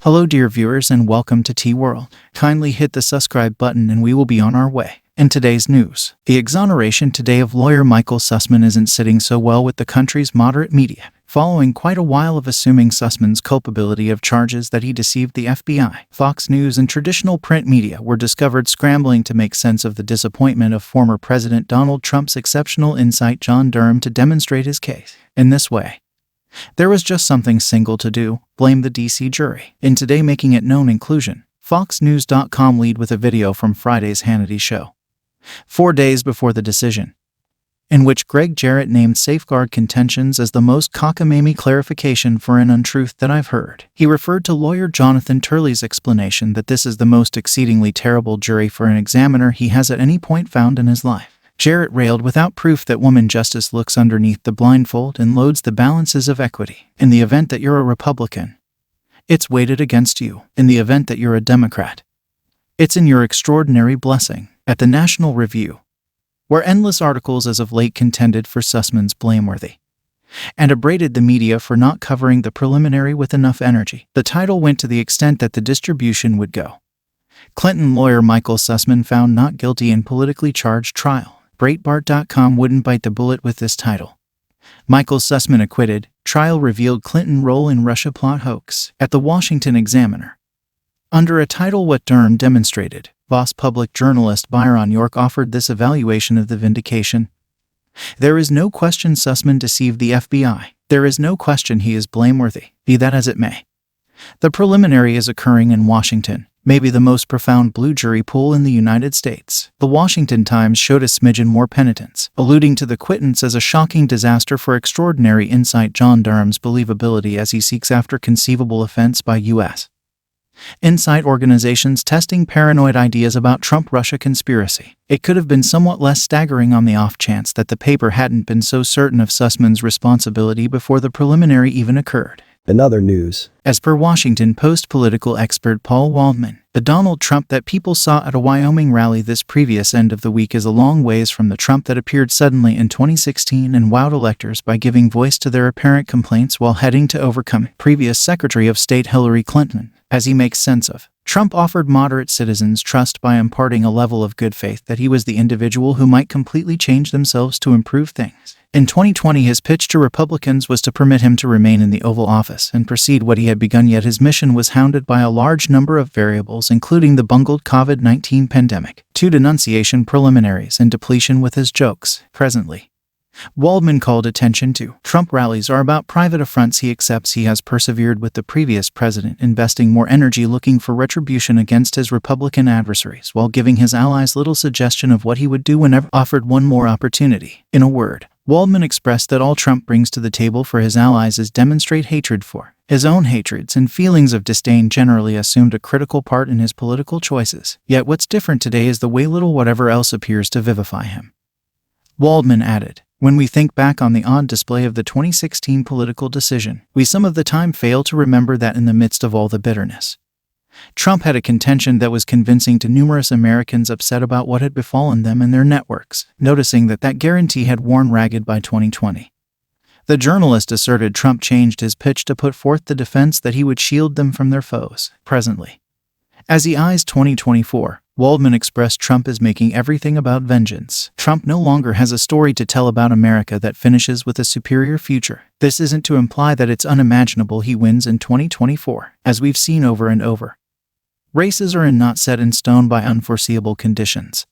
Hello dear viewers and welcome to T-World. Kindly hit the subscribe button and we will be on our way. In today's news, the exoneration today of lawyer Michael Sussman isn't sitting so well with the country's moderate media, following quite a while of assuming Sussman's culpability of charges that he deceived the FBI. Fox News and traditional print media were discovered scrambling to make sense of the disappointment of former President Donald Trump's exceptional insight John Durham to demonstrate his case. In this way, there was just something single to do: blame the DC jury. In Today Making It Known inclusion, FoxNews.com lead with a video from Friday's Hannity show, 4 days before the decision, in which Greg Jarrett named safeguard contentions as the most cockamamie clarification for an untruth that I've heard. He referred to lawyer Jonathan Turley's explanation that this is the most exceedingly terrible jury for an examiner he has at any point found in his life. Jarrett railed without proof that woman justice looks underneath the blindfold and loads the balances of equity. In the event that you're a Republican, it's weighted against you. In the event that you're a Democrat, it's in your extraordinary blessing. At the National Review, where endless articles as of late contended for Sussman's blameworthy and upbraided the media for not covering the preliminary with enough energy, the title went to the extent that the distribution would go: Clinton lawyer Michael Sussman found not guilty in politically charged trial. Breitbart.com wouldn't bite the bullet with this title. Michael Sussman acquitted, trial revealed Clinton role in Russia plot hoax. At the Washington Examiner, under a title What Durham Demonstrated, Voss public journalist Byron York offered this evaluation of the vindication. There is no question Sussman deceived the FBI. There is no question he is blameworthy. Be that as it may, the preliminary is occurring in Washington, maybe the most profound blue jury pool in the United States. The Washington Times showed a smidgen more penitence, alluding to the quittance as a shocking disaster for extraordinary insight John Durham's believability as he seeks after conceivable offense by U.S. insight organizations testing paranoid ideas about Trump-Russia conspiracy. It could have been somewhat less staggering on the off chance that the paper hadn't been so certain of Sussman's responsibility before the preliminary even occurred. In other news, as per Washington Post political expert Paul Waldman, the Donald Trump that people saw at a Wyoming rally this previous end of the week is a long ways from the Trump that appeared suddenly in 2016 and wowed electors by giving voice to their apparent complaints while heading to overcome previous Secretary of State Hillary Clinton. As he makes sense of, Trump offered moderate citizens trust by imparting a level of good faith that he was the individual who might completely change themselves to improve things. In 2020, his pitch to Republicans was to permit him to remain in the Oval Office and proceed what he had begun, yet his mission was hounded by a large number of variables, including the bungled COVID-19 pandemic, 2 denunciation preliminaries, and depletion with his jokes. Presently, Waldman called attention to Trump rallies are about private affronts. He accepts he has persevered with the previous president, investing more energy looking for retribution against his Republican adversaries while giving his allies little suggestion of what he would do whenever offered one more opportunity. In a word, Waldman expressed that all Trump brings to the table for his allies is demonstrate hatred for his own hatreds, and feelings of disdain generally assumed a critical part in his political choices. Yet what's different today is the way little whatever else appears to vivify him. Waldman added, when we think back on the odd display of the 2016 political decision, we some of the time fail to remember that in the midst of all the bitterness, Trump had a contention that was convincing to numerous Americans upset about what had befallen them and their networks, noticing that guarantee had worn ragged by 2020. The journalist asserted Trump changed his pitch to put forth the defense that he would shield them from their foes. Presently, as he eyes 2024, Waldman expressed Trump is making everything about vengeance. Trump no longer has a story to tell about America that finishes with a superior future. This isn't to imply that it's unimaginable he wins in 2024, as we've seen over and over. Races are not set in stone by unforeseeable conditions.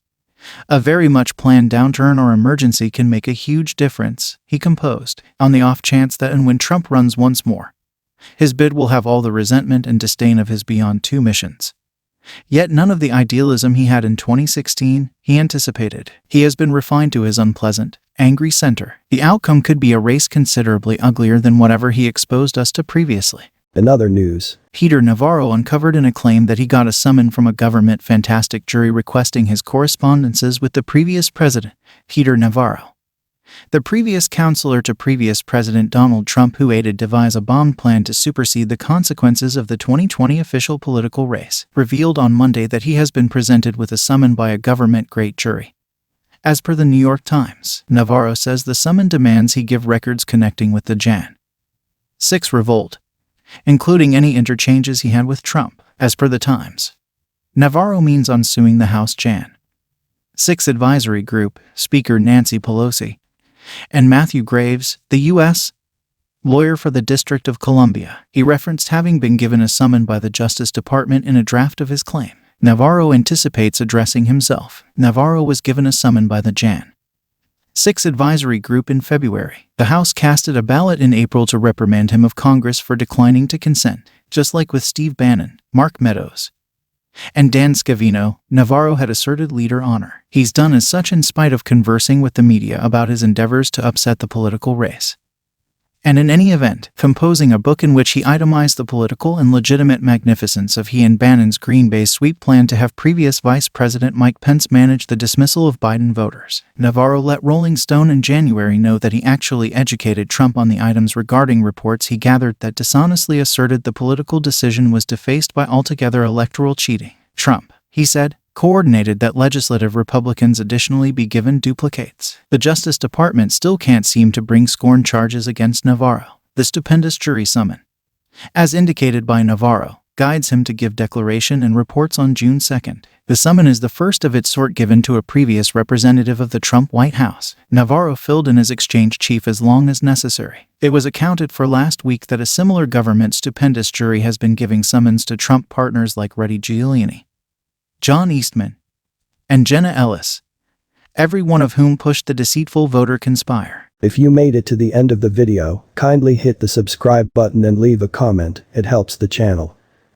A very much planned downturn or emergency can make a huge difference, he composed, on the off chance that and when Trump runs once more, his bid will have all the resentment and disdain of his beyond 2 missions. Yet none of the idealism he had in 2016, he anticipated. He has been refined to his unpleasant, angry center. The outcome could be a race considerably uglier than whatever he exposed us to previously. In other news, Peter Navarro uncovered in a claim that he got a summon from a government fantastic jury requesting his correspondences with the previous president, Peter Navarro, the previous counselor to previous President Donald Trump, who aided devise a bomb plan to supersede the consequences of the 2020 official political race, revealed on Monday that he has been presented with a summon by a government-grade jury. As per the New York Times, Navarro says the summon demands he give records connecting with the Jan. 6 revolt, including any interchanges he had with Trump, as per the Times. Navarro means on suing the House Jan. 6 Advisory Group, Speaker Nancy Pelosi, and Matthew Graves, the U.S. lawyer for the District of Columbia. He referenced having been given a summons by the Justice Department in a draft of his claim. Navarro anticipates addressing himself. Navarro was given a summons by the Jan. 6 Advisory Group in February. The House casted a ballot in April to reprimand him of Congress for declining to consent. Just like with Steve Bannon, Mark Meadows, and Dan Scavino, Navarro had asserted leader honor. He's done as such in spite of conversing with the media about his endeavors to upset the political race. And in any event, composing a book in which he itemized the political and legitimate magnificence of he and Bannon's Green Bay sweep plan to have previous Vice President Mike Pence manage the dismissal of Biden voters. Navarro let Rolling Stone in January know that he actually educated Trump on the items regarding reports he gathered that dishonestly asserted the political decision was defaced by altogether electoral cheating. Trump, he said, coordinated that legislative Republicans additionally be given duplicates. The Justice Department still can't seem to bring scorn charges against Navarro. The stupendous jury summons, as indicated by Navarro, guides him to give declaration and reports on June 2nd. The summons is the first of its sort given to a previous representative of the Trump White House. Navarro filled in as exchange chief as long as necessary. It was accounted for last week that a similar government stupendous jury has been giving summons to Trump partners like Rudy Giuliani, John Eastman, and Jenna Ellis, every one of whom pushed the deceitful voter conspire. If you made it to the end of the video, kindly hit the subscribe button and leave a comment. It helps the channel.